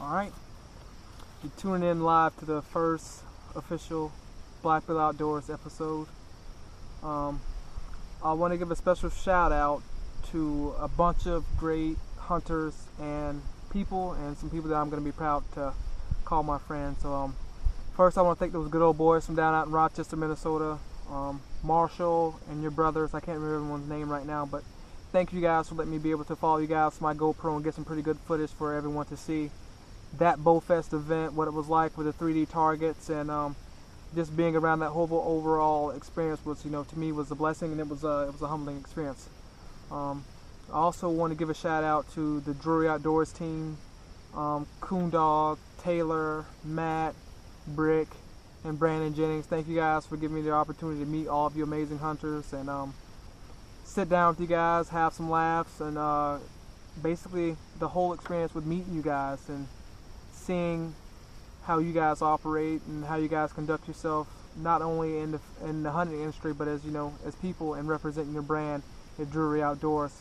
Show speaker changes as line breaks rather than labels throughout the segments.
Alright, you're tuning in live to the first official Blackbill Outdoors episode. I want to give a special shout out to a bunch of great hunters and some people that I'm going to be proud to call my friends. So first I want to thank those good old boys from down out in Rochester, Minnesota, Marshall and your brothers. I can't remember everyone's name right now, but thank you guys for letting me be able to follow you guys with my GoPro and get some pretty good footage for everyone to see. That Bowfest event, what it was like with the 3D targets, and just being around that whole overall experience was, to me, was a blessing, and it was a humbling experience. I also want to give a shout out to the Drury Outdoors team, Coondog, Taylor, Matt, Brick, and Brandon Jennings. Thank you guys for giving me the opportunity to meet all of you amazing hunters and sit down with you guys, have some laughs, and basically the whole experience with meeting you guys and seeing how you guys operate and how you guys conduct yourself, not only in the hunting industry, but as as people and representing your brand at Drury Outdoors.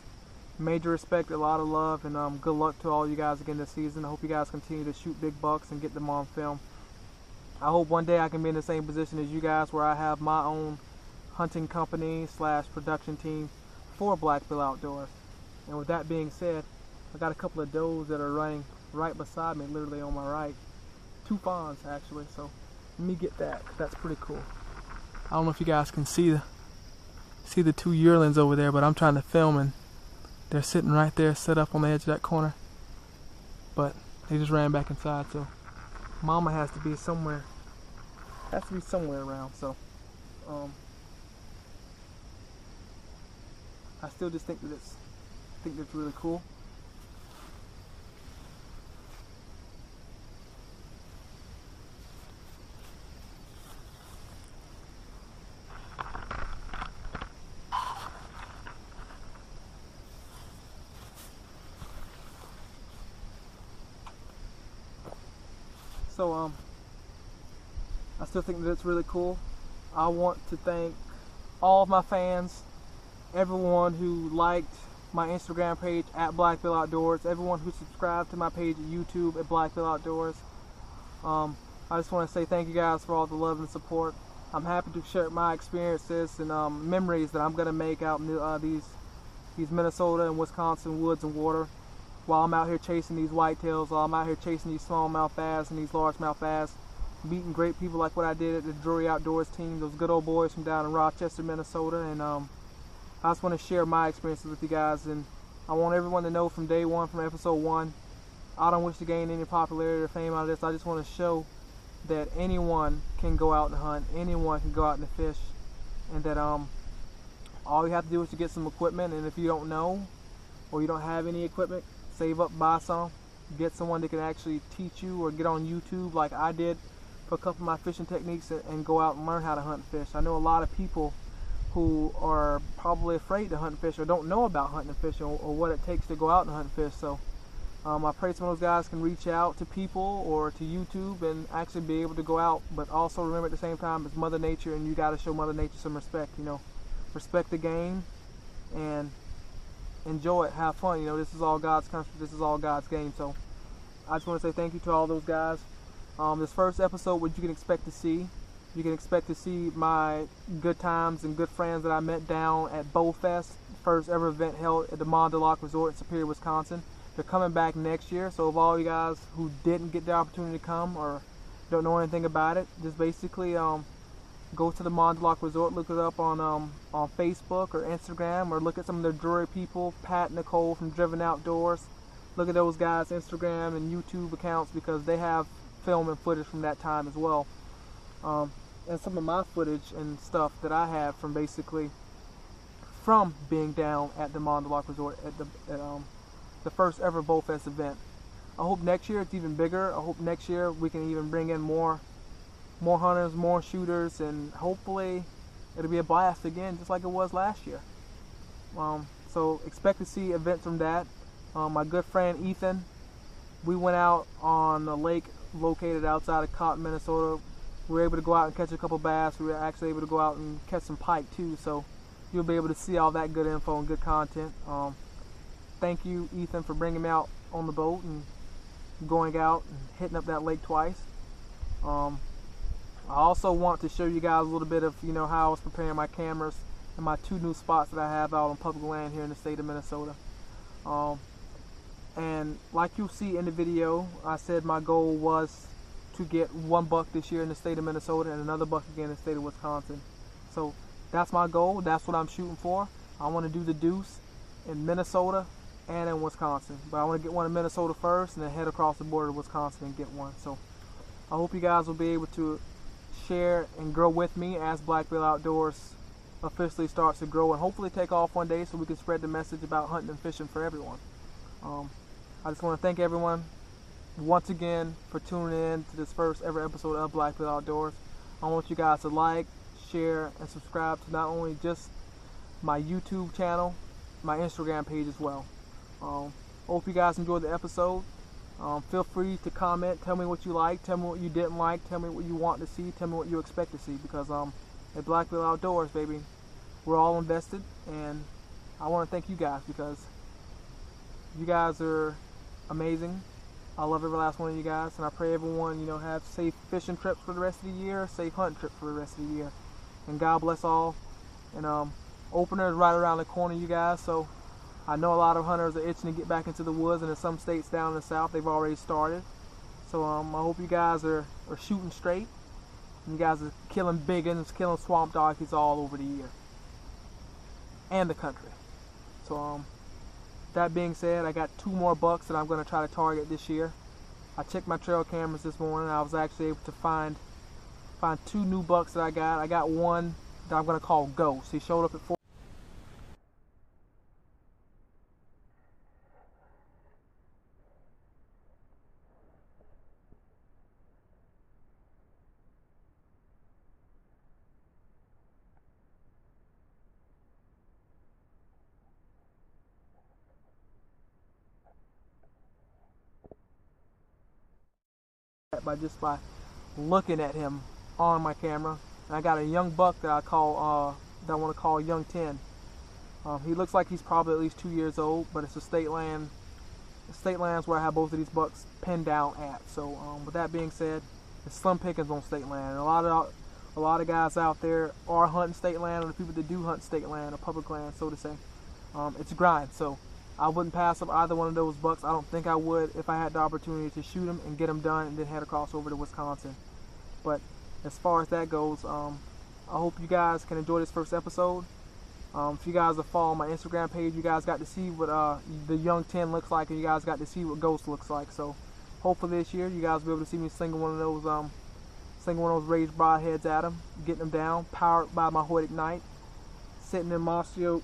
Major respect, a lot of love, and good luck to all you guys again this season. I hope you guys continue to shoot big bucks and get them on film. I hope one day I can be in the same position as you guys, where I have my own hunting company / production team for Blackbill Outdoors. And with that being said, I got a couple of does that are running right beside me, literally on my right. 2 fawns actually, so let me get that. That's pretty cool. I don't know if you guys can see the 2 yearlings over there, but I'm trying to film and they're sitting right there, set up on the edge of that corner. But they just ran back inside, so Mama has to be somewhere around. So I still just think that's really cool. So I still think that it's really cool. I want to thank all of my fans, everyone who liked my Instagram page at Blackbill Outdoors, everyone who subscribed to my page at YouTube at Blackbill Outdoors. I just want to say thank you guys for all the love and support. I'm happy to share my experiences and memories that I'm going to make out in these Minnesota and Wisconsin woods and water, while I'm out here chasing these whitetails, while I'm out here chasing these smallmouth bass and these largemouth bass, meeting great people like what I did at the Drury Outdoors team, those good old boys from down in Rochester, Minnesota. And I just want to share my experiences with you guys, and I want everyone to know from day one, from episode 1, I don't wish to gain any popularity or fame out of this. I just want to show that anyone can go out and hunt, anyone can go out and fish, and that all you have to do is to get some equipment. And if you don't know or you don't have any equipment, save up, buy some, get someone that can actually teach you, or get on YouTube like I did for a couple of my fishing techniques, and go out and learn how to hunt and fish. I know a lot of people who are probably afraid to hunt and fish, or don't know about hunting and fishing, or what it takes to go out and hunt and fish. So I pray some of those guys can reach out to people or to YouTube and actually be able to go out. But also remember, at the same time, it's Mother Nature, and you got to show Mother Nature some respect. Respect the game and enjoy it, have fun. This is all God's country, this is all God's game. So I just want to say thank you to all those guys. This first episode, what you can expect to see, my good times and good friends that I met down at Bowfest, first ever event held at the Mont Resort in Superior, Wisconsin. They're coming back next year, so if all you guys who didn't get the opportunity to come or don't know anything about it, just basically go to the Mont Resort, look it up on Facebook or Instagram, or look at some of the Drury people, Pat and Nicole from Driven Outdoors. Look at those guys' Instagram and YouTube accounts, because they have film and footage from that time as well. And some of my footage and stuff that I have from being down at the Mont Resort at the first ever Bowfest event. I hope next year it's even bigger. I hope next year we can even bring in more hunters, more shooters, and hopefully it'll be a blast again, just like it was last year. So expect to see events from that. My good friend Ethan, we went out on a lake located outside of Cotton, Minnesota. We were able to go out and catch a couple bass. We were actually able to go out and catch some pike too, so you'll be able to see all that good info and good content. Thank you, Ethan, for bringing me out on the boat and going out and hitting up that lake twice. I also want to show you guys a little bit of, you know, how I was preparing my cameras and my 2 new spots that I have out on public land here in the state of Minnesota. And like you'll see in the video, I said my goal was to get 1 buck this year in the state of Minnesota and another buck again in the state of Wisconsin. So that's my goal. That's what I'm shooting for. I want to do the deuce in Minnesota and in Wisconsin. But I want to get one in Minnesota first and then head across the border to Wisconsin and get one. So I hope you guys will be able to share and grow with me as Blackbill Outdoors officially starts to grow and hopefully take off one day so we can spread the message about hunting and fishing for everyone. I just want to thank everyone once again for tuning in to this first ever episode of Blackbill Outdoors. I want you guys to like, share, and subscribe to not only just my YouTube channel, my Instagram page as well. Hope you guys enjoyed the episode. Feel free to comment, tell me what you like, tell me what you didn't like, tell me what you want to see, tell me what you expect to see, because at Blackbill Outdoors, baby, we're all invested, and I want to thank you guys because you guys are amazing. I love every last one of you guys, and I pray everyone, you know, have safe fishing trips for the rest of the year, safe hunting trips for the rest of the year, and God bless all. And opener is right around the corner, you guys, so I know a lot of hunters are itching to get back into the woods, and in some states down in the south they've already started. So I hope you guys are shooting straight, and you guys are killing big uns, killing swamp donkeys all over the year and the country. So that being said, I got 2 more bucks that I'm going to try to target this year. I checked my trail cameras this morning. I was actually able to find 2 new bucks that I got. I got one that I'm going to call Ghost. He showed up at 4. By looking at him on my camera, and I got a young buck that I want to call Young 10. He looks like he's probably at least 2 years old, but it's a state land. The state land's where I have both of these bucks pinned down at. So with that being said, it's slim pickings on state land, and a lot of guys out there are hunting state land, or the people that do hunt state land or public land, so to say. It's a grind, so I wouldn't pass up either one of those bucks. I don't think I would if I had the opportunity to shoot them and get them done and then head across over to Wisconsin. But as far as that goes, I hope you guys can enjoy this first episode. If you guys are following my Instagram page, you guys got to see what the Young 10 looks like, and you guys got to see what Ghost looks like. So hopefully this year you guys will be able to see me sling one of those raised broadheads at them, getting them down, powered by my Hoyt Ignite, sitting in Mossy Oak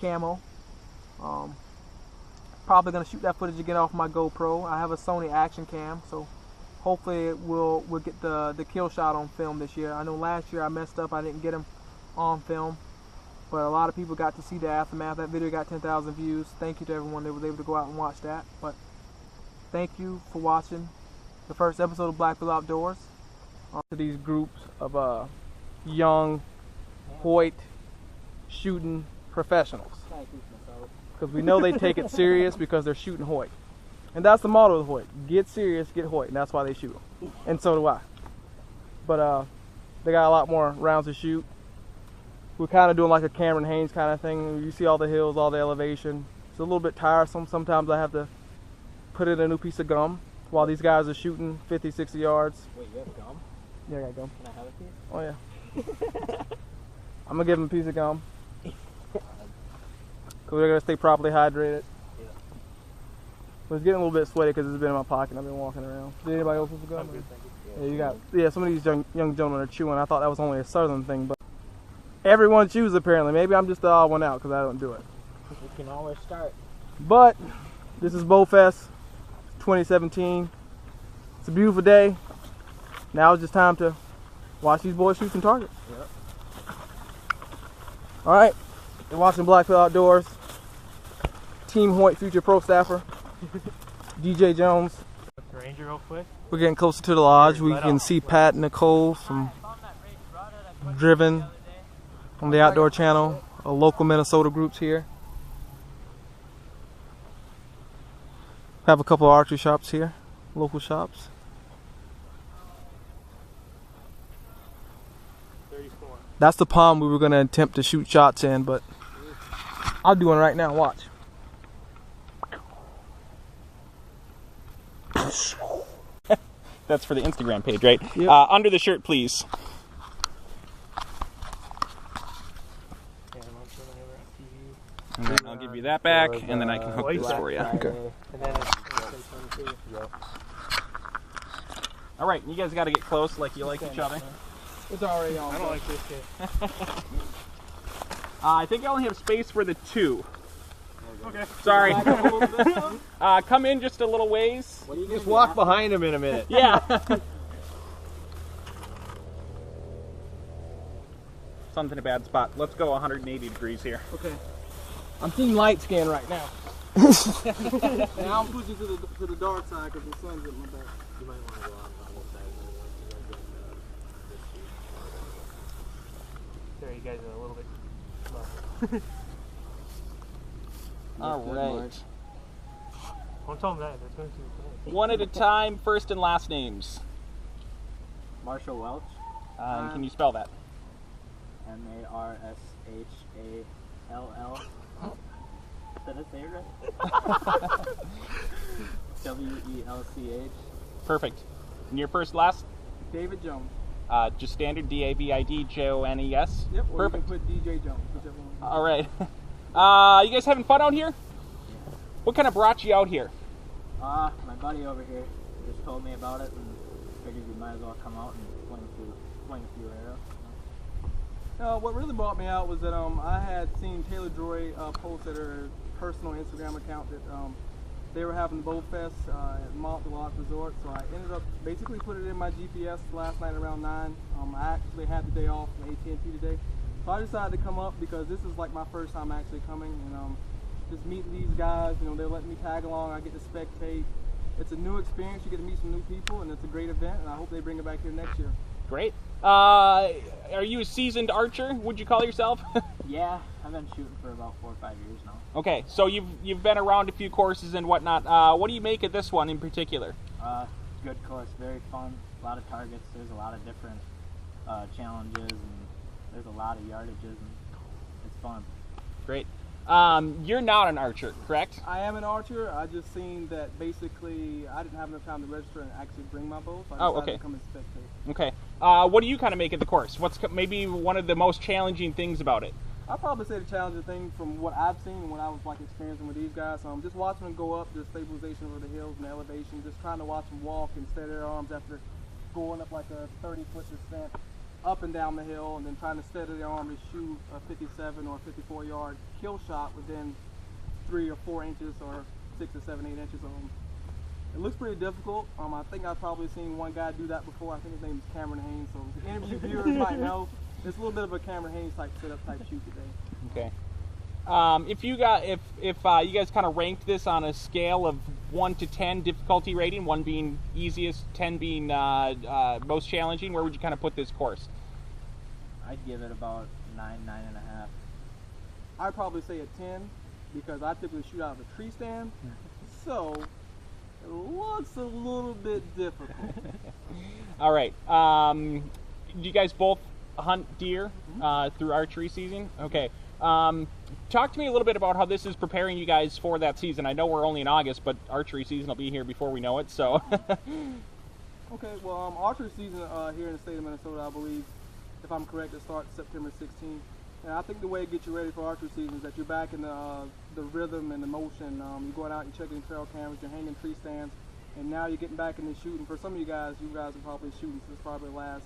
camo. Probably gonna shoot that footage again off my GoPro. I have a Sony action cam, so hopefully we'll get the kill shot on film this year. I know last year I messed up, I didn't get him on film, but a lot of people got to see the aftermath. That video got 10,000 views. Thank you to everyone that was able to go out and watch that. But thank you for watching the first episode of Blackbill Outdoors. To these groups of young Hoyt shooting professionals, because we know they take it serious because they're shooting Hoyt. And that's the motto of Hoyt: get serious, get Hoyt. And that's why they shoot them. And so do I. But they got a lot more rounds to shoot. We're kind of doing like a Cameron Haynes kind of thing. You see all the hills, all the elevation. It's a little bit tiresome. Sometimes I have to put in a new piece of gum while these guys are shooting 50, 60 yards.
Wait, you have gum?
Yeah, I got gum.
Can I have a piece?
Oh yeah. I'm going to give them a piece of gum. Because we're going to stay properly hydrated.
Yeah.
But it's getting a little bit sweaty because it's been in my pocket and I've been walking around. Did anybody else want to go?
I'm good, thank you.
Yeah, some of these young gentlemen are chewing. I thought that was only a southern thing, but everyone chews apparently. Maybe I'm just the odd one out because I don't do it.
We can always start.
But this is Bowfest 2017. It's a beautiful day. Now it's just time to watch these boys shoot some targets.
Yep.
Alright, you're watching Blackbill Outdoors. Team Hoyt future pro staffer, DJ Jones.
Ranger real quick.
We're getting closer to the lodge. We can see Pat and Nicole from Driven on the Outdoor Channel, local Minnesota groups here. Have a couple of archery shops here. local shops.
34.
That's the pond we were going to attempt to shoot shots in, but I'll do one right now. Watch.
That's for the Instagram page, right?
Yep.
Under the shirt, please. And then I'll give you that back, and then I can hook this for you.
Okay.
And then it's yep.
All right, you guys got to get close like you like each other.
It's already on.
I don't like this kid.
I think I only have space for the 2.
Okay.
Sorry. Come in just a little ways.
Just walk behind him in a minute.
Yeah. Sun's in a bad spot. Let's go 180 degrees here.
Okay. I'm seeing light scan right now. Now I'm pushing to the dark side because the sun's in my back.
You might want to go on the whole side. There, you guys are a little bit low.
All right.
Don't tell them that. They're going to
One at a time, first and last names.
Marshall Welch,
Can you spell that?
Marshall. Did I say it right? Welch.
Perfect. And your first, last?
David Jones.
Just standard David Jones.
Yep. Or
Perfect.
you can put DJ Jones, whichever one.
All right. You guys having fun out here? What kind of brought you out here?
My buddy over here just told me about it and figured we might as well come out and fling a few arrows.
What really brought me out was that I had seen Taylor Drury post at her personal Instagram account that they were having the Bowfest at Mont Resort, so I ended up basically putting it in my GPS last night around 9. I actually had the day off from AT&T today, so I decided to come up because this is like my first time actually coming, and just meeting these guys. You know, they're letting me tag along. I get to spectate. It's a new experience. You get to meet some new people, and it's a great event. And I hope they bring it back here next year.
Great. Are you a seasoned archer? Would you call yourself?
Yeah, I've been shooting for about 4 or 5 years now.
Okay, so you've been around a few courses and whatnot. What do you make of this one in particular?
Good course, very fun. A lot of targets. There's a lot of different challenges, and there's a lot of yardages, and it's fun.
Great. You're not an archer, correct?
I am an archer. I just seen that basically I didn't have enough time to register and actually bring my bow, so I decided to come and spectate.
Okay. What do you kind of make of the course? What's maybe one of the most challenging things about it?
I'd probably say the challenging thing from what I've seen and what I was like experiencing with these guys, just watching them go up, the stabilization over the hills and the elevation, just trying to watch them walk and steady their arms after going up like a 30-foot descent up and down the hill, and then trying to steady their arm and shoot a 57 or 54 yard kill shot within 3 or 4 inches or 6 or 7, 8 inches of them. It looks pretty difficult. I think I've probably seen one guy do that before. I think his name is Cameron Haynes, so the interview viewers might know. It's a little bit of a Cameron Haynes type setup type shoot today.
Okay. If you guys kind of ranked this on a scale of 1 to 10 difficulty rating, 1 being easiest, 10 being most challenging, where would you kind of put this course?
I'd give it about 9, 9.5.
I'd probably say a 10 because I typically shoot out of a tree stand, so it looks a little bit difficult.
All right. You guys both hunt deer through archery season? Okay. Talk to me a little bit about how this is preparing you guys for that season. I know we're only in August, but archery season will be here before we know it, so.
Okay, well, archery season here in the state of Minnesota, I believe, if I'm correct, it starts September 16th. And I think the way it gets you ready for archery season is that you're back in the rhythm and the motion. You're going out and checking trail cameras, you're hanging tree stands, and now you're getting back into shooting. For some of you guys are probably shooting since probably last,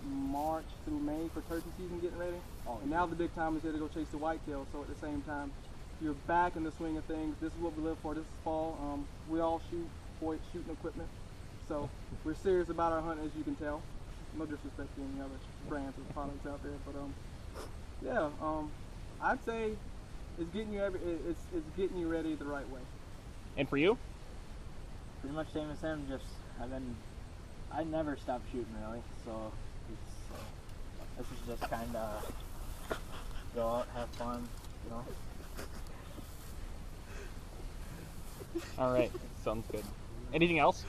March through May for turkey season getting ready. And now the big time is here to go chase the whitetail. So at the same time, you're back in the swing of things. This is what we live for. This is fall. We all shoot for shooting equipment. So we're serious about our hunt, as you can tell. No disrespect to any other brands or products out there, but I'd say it's getting you it's getting you ready the right way.
And for you?
Pretty much same as him. I never stop shooting really, so this is just kind of go out, have fun, you know.
All right, sounds good. Anything else?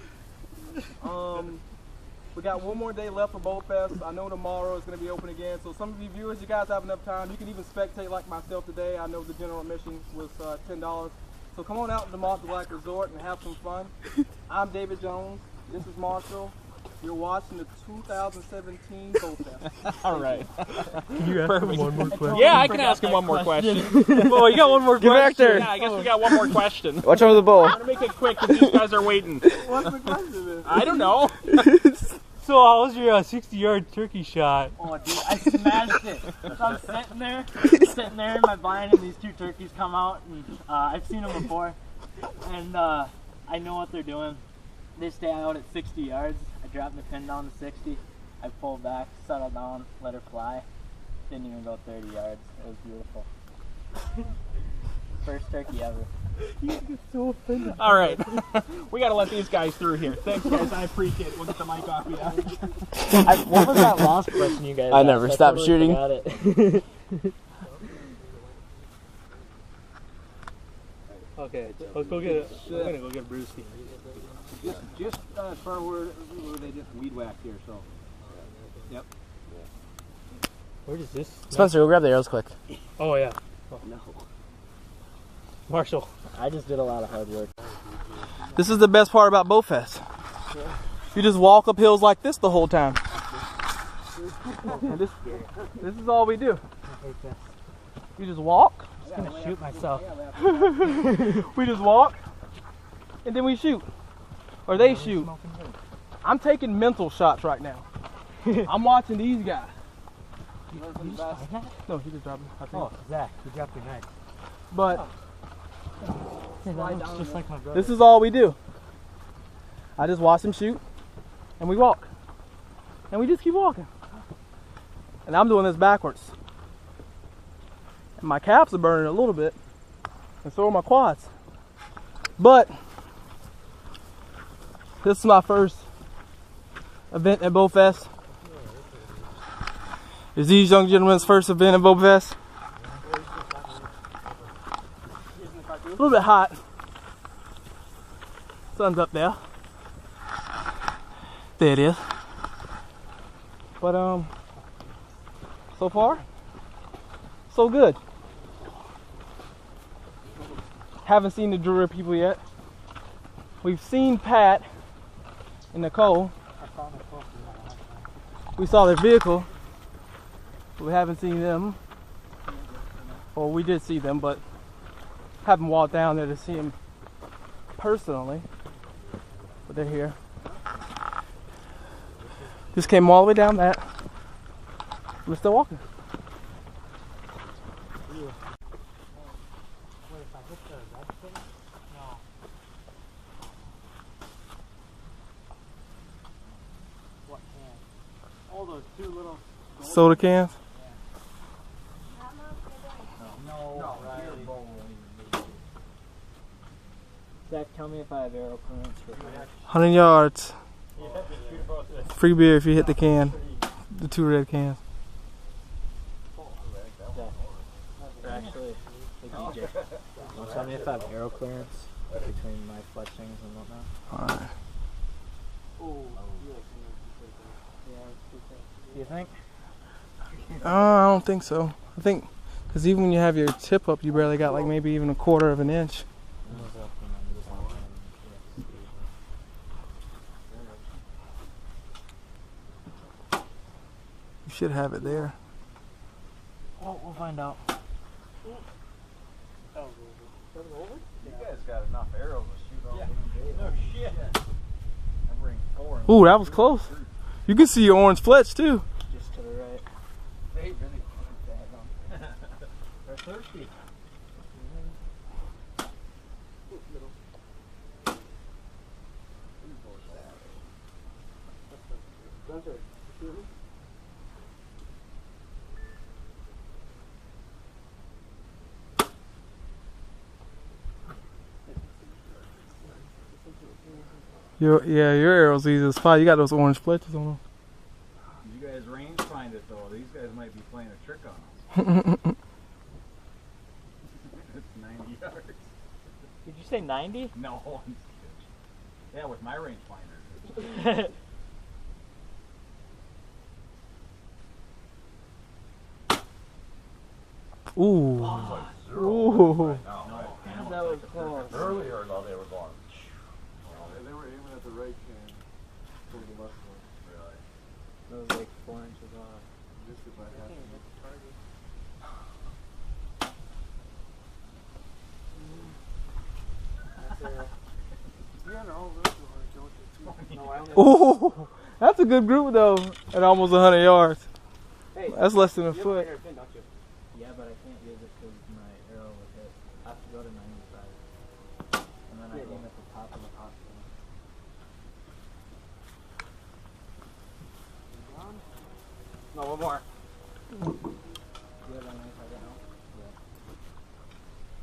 We got one more day left for Bowfest. I know tomorrow is going to be open again. So some of you viewers, you guys have enough time. You can even spectate like myself today. I know the general admission was $10. So come on out to the Mont Black Resort and have some fun. I'm David Jones. This is Marshall. You're watching the 2017 Bowfest.
All right.
Can you ask him one more question?
Yeah, I can ask him one more question.
Oh, you got one more question?
back there.
Yeah, I guess we got one more question.
Watch over the bowl.
I'm gonna make it quick because these guys are waiting.
What's the question then?
I don't know.
So how was your 60-yard turkey shot?
Oh, dude, I smashed it. So I'm sitting there in my blind, and these two turkeys come out, and I've seen them before, and I know what they're doing. They stay out at 60 yards. I dropped the pin down to 60. I pulled back, settled down, let her fly. Didn't even go 30 yards. It was beautiful. First turkey ever.
All right. We got to let these guys through here. Thanks, guys. I appreciate it. We'll get the mic off you.
What was that last question you guys
I
asked?
never stopped
totally
shooting.
forgot it.
Okay, let's go get it. I'm gonna go get Brewski.
Just in front of where they just weed whacked here, so. Yep.
Where is this?
Spencer, go grab the arrows quick.
Oh yeah.
No.
Marshall.
I just did a lot of hard work.
This is the best part about Bowfest. You just walk up hills like this the whole time. And this is all we do. You just walk.
I'm gonna shoot myself.
We just walk, and then we shoot. Or they shoot. I'm taking mental shots right now. I'm watching these guys. No, he just dropped me. I think.
Oh, Zach, you dropped your knife.
But
Hey, that looks just like my brother.
this is all we do. I just watch them shoot, and we walk. And we just keep walking. And I'm doing this backwards. And my calves are burning a little bit, and so are my quads. But this is my first event at Bowfest. Is these young gentlemen's first event at Bowfest? A little bit hot. Sun's up there. There it is. But so far, so good. Haven't seen the Drury people yet. We've seen Pat and Nicole. We saw their vehicle. But we haven't seen them. Or we did see them, but haven't walked down there to see them personally. But they're here. Just came all the way down that. We're still walking.
All those two little.
Soda cans.
No, Zach, tell me if I have arrow clearance for
100 yards. Free beer if you hit the can. The two red cans.
Actually, the DJ. Tell me if I have arrow clearance between my fletchings and whatnot.
Alright.
Do you think?
I don't think so. I think, because even when you have your tip up, you barely got like maybe even a quarter of an inch. You should have it there.
Oh, we'll find out.
You guys got enough arrows to shoot all day. No shit. I bring 4.
Ooh, that was close. You can see your orange fletch too.
Just to the right.
They really put that on. They're thirsty.
Your arrows easy to spot. You got those orange fletches on them.
You guys range find it though. These guys might be playing a trick on us. It's 90 yards.
Did you say 90?
No. Yeah, with my rangefinder.
Ooh. Ooh.
That was close.
Earlier, though, they were going.
They were aiming at the right can for the left one.
Really?
That was like 4 inches off.
Just if I had to.
Ooh. That's a good group though. At almost 100 yards.
Hey,
That's less than a
you have
foot.
a hairpin, don't you?
Yeah, but I can't use it because my arrow would hit. I have to go to 95. And then I aim at the top of the pot.
No, one more.
Do you have a 95 now? Yeah.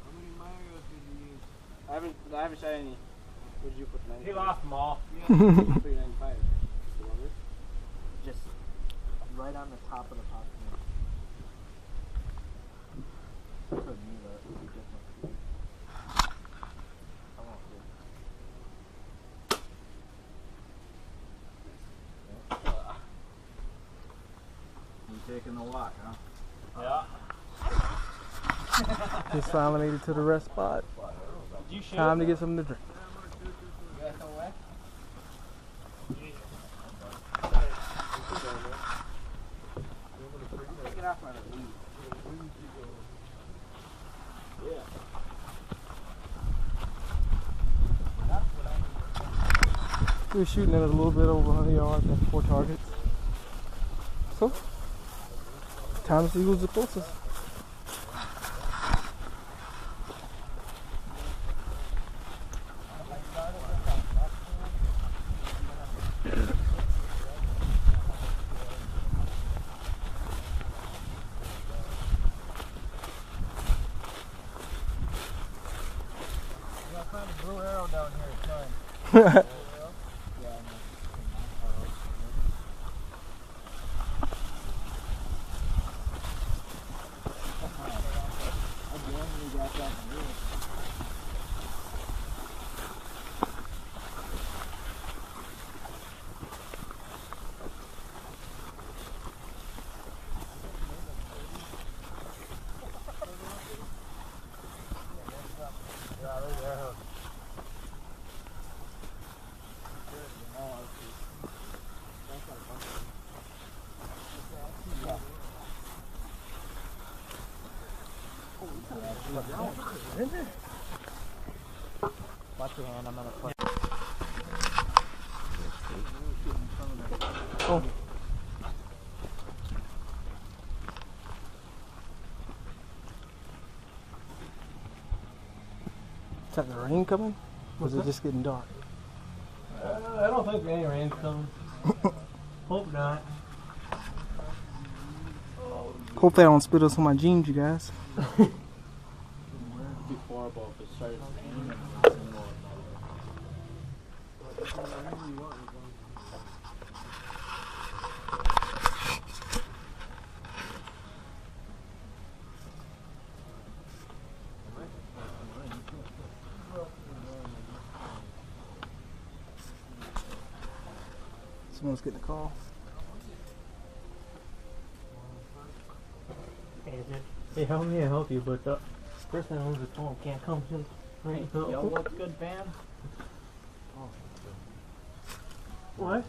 How many Marios did you use?
I haven't shot any. What did you put? 95?
He lost them all.
Put 95.
Just right on the top of the pot. Could me, but it would be different. I won't do.
You taking the walk, huh?
Yeah.
Just finally made it to the rest spot.
Did you shoot?
Time to get something to drink.
You guys know where?
Take it off my lead.
We were shooting at a little bit over 100 yards and 4 targets. So, time to see who's the closest.
Blue arrow down here, fine.
Watch your hand, I'm gonna put.
Oh. Is that the rain coming? Or is it just getting dark?
I don't think any rain's coming. Hope not.
Hopefully I don't spit us on my jeans, you guys.
Before Bowfest started raining.
Someone's getting a call.
Hey, help me, I help you, but the person who owns the phone can't come to right now.
Yo, what's good, fam?
What?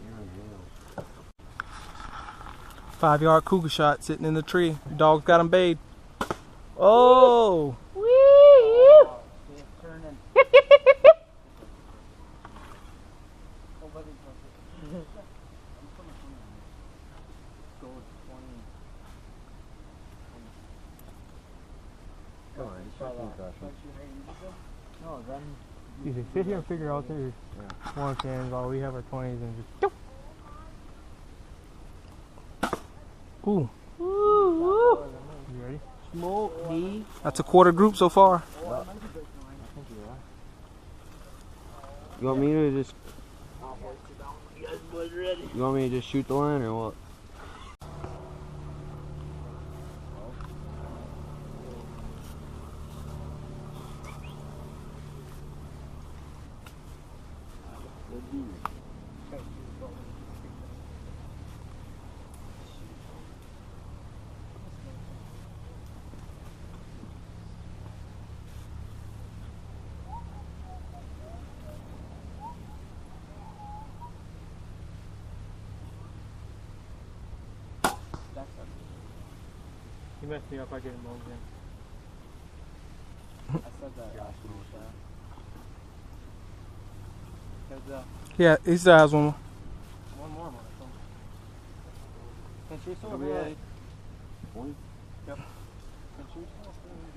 5-yard cougar shot sitting in the tree. Dog's got him bayed. Oh!
Turning. No, then
You should sit here and figure out their one cans while we have our 20s and just.
Ooh.
You ready?
smoke me.
That's a quarter group so far.
You want me to just? You want me to just shoot the line or what?
You messed me up. I get him moved in.
I said that last week. Heads up.
Yeah, he still has one more.
One more, Marshall. Can you still overhead? Yep. Can you still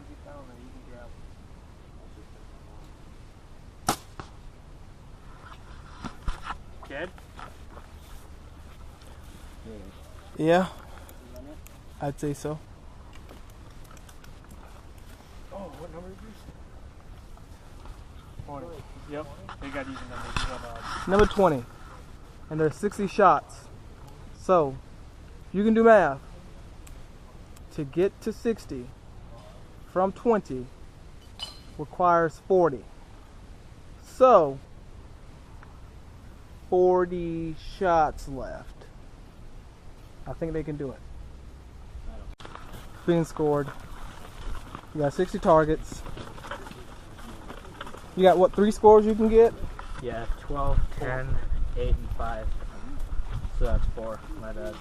get down there? You can grab.
Dead?
Yeah, I'd say so.
Oh, what number is this? 20. Yep, they got even numbers.
Number 20. And there's 60 shots. So, you can do math. To get to 60 from 20 requires 40. So, 40 shots left. I think they can do it. Being scored. You got 60 targets. You got what, 3 scores you can get?
Yeah, 12, 10, 8, and 5. So that's 4. My bad.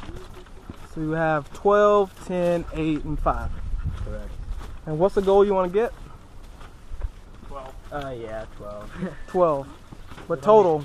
So you have 12, 10, 8, and 5.
Correct.
And what's the goal you want to get?
12.
Yeah, 12.
12. But total.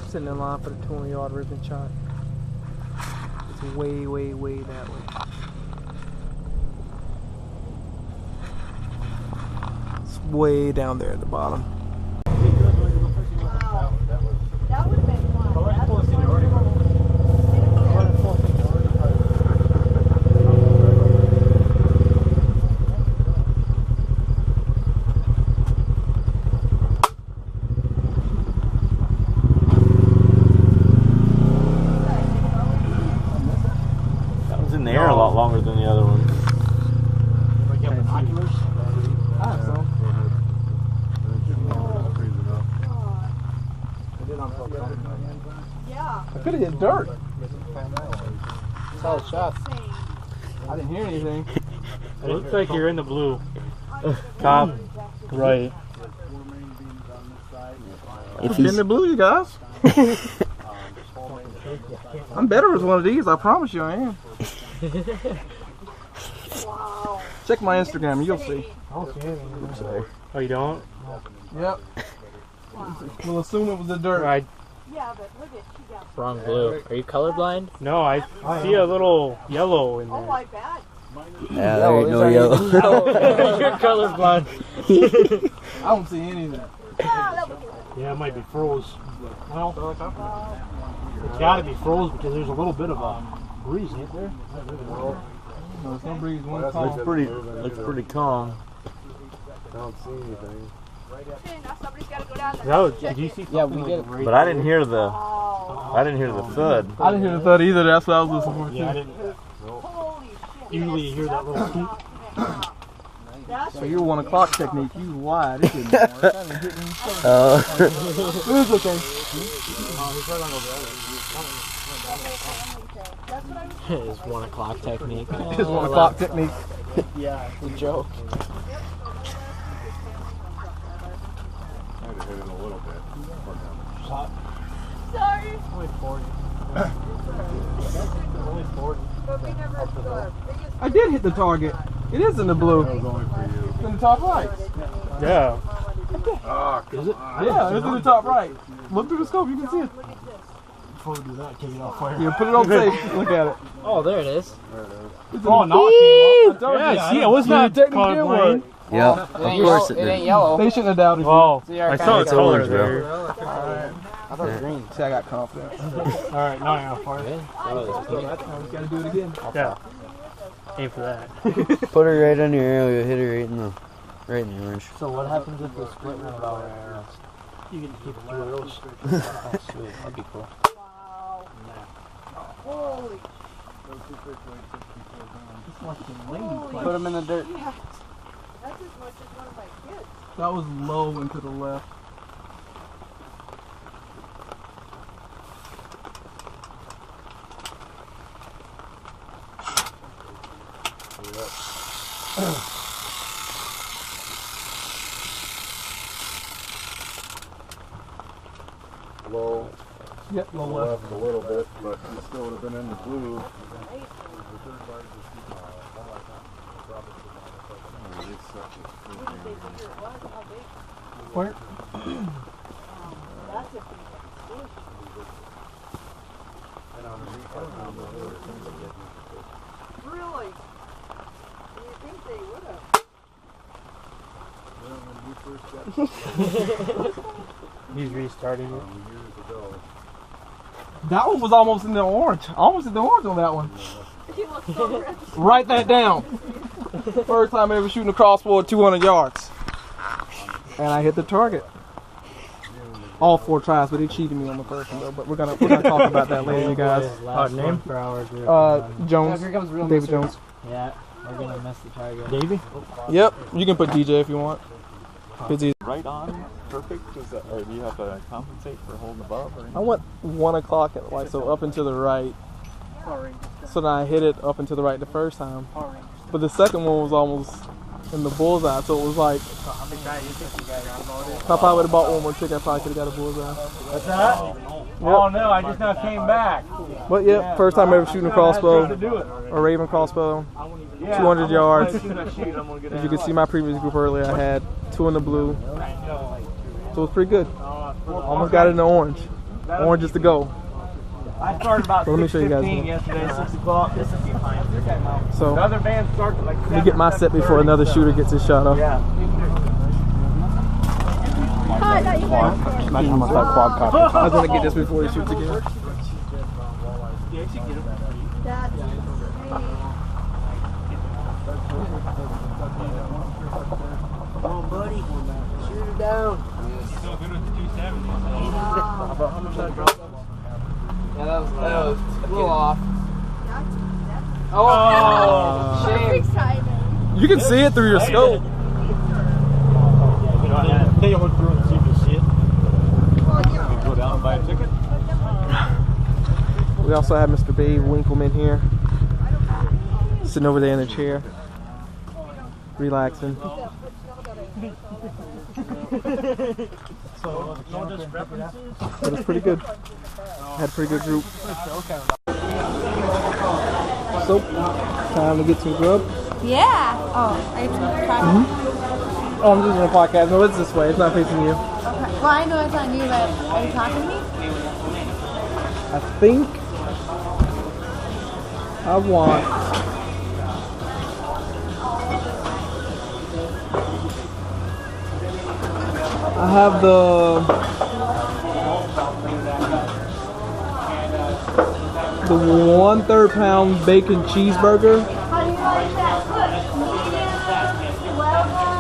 Sitting in line for the 20-yard ribbon shot. It's way, way, way that way. It's way down there at the bottom.
That would have been fun. That's what
A lot longer than the other one.
I have some.
yeah.
I could have hit dirt.
Solid shot.
I didn't hear anything.
It looks like you're in the blue. Top right.
If in the blue, you guys. I'm better with one of these. I promise you I am.
Wow.
Check my Instagram. You'll see.
I don't see anything. Oh, you don't?
Yep. We'll assume it was the dirt.
Right.
Yeah, but look at she got.
Wrong blue. Are you colorblind?
No, I see a little yellow in there.
Oh, I bet.
Yeah, there ain't no yellow.
You're colorblind.
I don't see any of that.
Yeah, that was
Yeah, it might be froze. Well, it's got to be froze because there's a little bit of a breeze, ain't there?
No, there's no breeze. One
Looks
calm.
pretty calm.
I don't see anything.
now somebody's got to go down there.
Did you see?
Yeah, we did.
But I didn't hear the
Oh,
thud.
I didn't hear the thud either. That's what I was listening for.
Yeah, I didn't.
holy shit.
Usually you hear that little scoop.
That's
So your 1 o'clock technique, you lied. It didn't work. I didn't hit any. It's okay.
that's what I was
His 1 o'clock technique.
His 1 o'clock technique.
Yeah, the joke.
I had to hit it a little bit.
sorry.
Only 40. Only 40.
But we never the biggest
I did hit the target. It is in the blue.
That was only for you.
It's in the top right.
Yeah.
Ah,
Is it?
Yeah, it's in the top right. Look through the scope, you can see it.
Before we do that, take it off fire.
Yeah, put it on safe. Look at it.
Oh, there it is.
It's
Oh,
in
no, it came up. Yeah, see, it was not colorblind.
Yep, of course it did.
yellow.
They shouldn't have doubted you.
Oh,
See, our
I saw
It's
the color
orange, bro.
there.
I thought it was green.
See, I got confidence.
Alright, now I'm on fire.
Now we gotta do it again.
Yeah. Aim for that.
Put her right on your arrow, you'll hit her right in the orange.
So what happens if we split one of our arrows?
You can keep 2 arrows. Oh, sweet. That'd be cool.
Wow. Holy
Put them in the dirt.
shit. That's as much as one of my kids.
That was low and to the left.
Low.
Yep, low left.
Left a little bit, but he still would have been in the blue.
Where?
That's a really? Do you think they would have?
He's restarting it.
That one was almost in the orange. Almost in the orange on that one.
He looks so rich.
Write that down. First time ever shooting a crossbow at 200 yards. And I hit the target. All 4 tries, but they cheated me on the first one though. But we're gonna talk about that later, you guys.
Name per hour.
Jones.
Here comes real
David Jones.
Yeah, we're gonna miss the target.
Davey?
Yep. You can put DJ if you want. It's easy.
Right on, perfect. Or do you have to compensate for holding above? Or
I went 1 o'clock, so up and to the right. So then I hit it up and to the right the first time. But the second one was almost in the bullseye, so it was like, if I probably would have bought one more ticket, I probably could have got a bullseye.
What's that? Oh no, I just now came back.
But yeah, first time ever shooting a crossbow, a Raven crossbow, 200 yards. As you can see my previous group earlier, I had 2 in the blue. So it was pretty good. Almost got it in the orange. Orange is to go.
I started about
So let me show you guys
6:15
one.
yesterday, 6 o'clock.
So
The other band starts at like
let me get my set before another shooter gets his shot off.
Yeah.
Hi, that you guys.
I was gonna get this before he shoots again.
That's great.
Come on, buddy. Shoot it down.
Yeah, that was a little off.
Oh, shame. Timing.
You can see it through your scope.
Tell you what, through and see if you see it.
Well, yeah.
go down and buy a ticket?
We also have Mr. Babe Winkleman here, sitting over there in the chair, relaxing.
So, no discrepancies?
But it's pretty good. Had a pretty good group. So, time to get some grub.
Yeah. Oh, I have to try.
Oh, I'm just doing a podcast. No, it's this way. It's not facing you.
Okay. Well, I know it's on you, but are you talking to me?
I think I want I have the 1/3 pound bacon cheeseburger.
How do you like that? Medium, well done,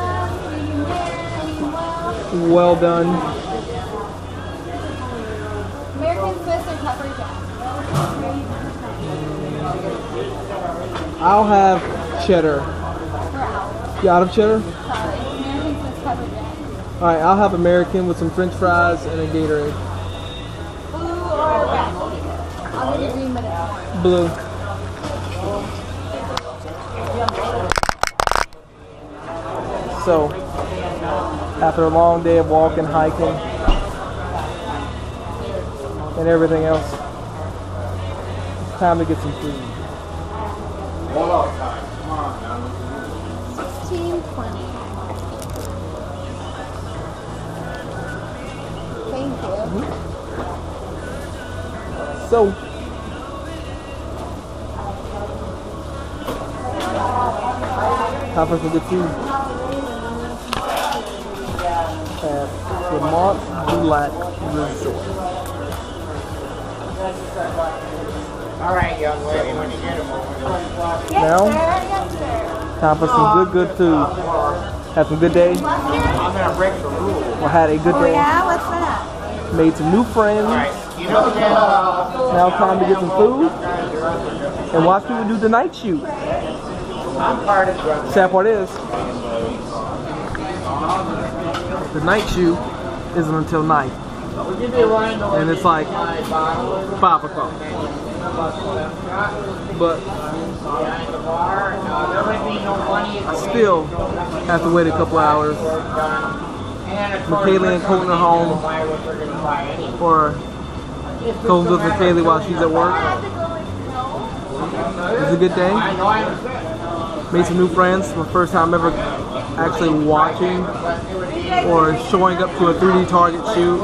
medium rare,
Well done.
American Swiss or pepper jack?
I'll have cheddar.
We're out.
You out of cheddar?
Sorry. American Swiss pepper jack.
Alright, I'll have American with some French fries and a Gatorade.
Blue or red? I'll get a green, but it's orange.
Blue. So, after a long day of walking, hiking, and everything else, it's time to get some food.
16.20. Thank you.
So, time for some good food. At the Mont Resort.
All right, young lady, when you get them over there.
Now,
Yes, sir.
time for some good food. Had some good day,
I'm gonna break the rule.
or had a good day.
Yeah, what's that?
made some new friends. Now it's time to get some food and watch people do the night shoot. Sad part is, the night shoot isn't until night. And it's like 5 o'clock. But I still have to wait a couple hours. Michaela and Colton are home, or Colton's with Michaela while she's at work. It was a good day. Made some new friends. My first time ever actually watching or showing up to a 3D target shoot.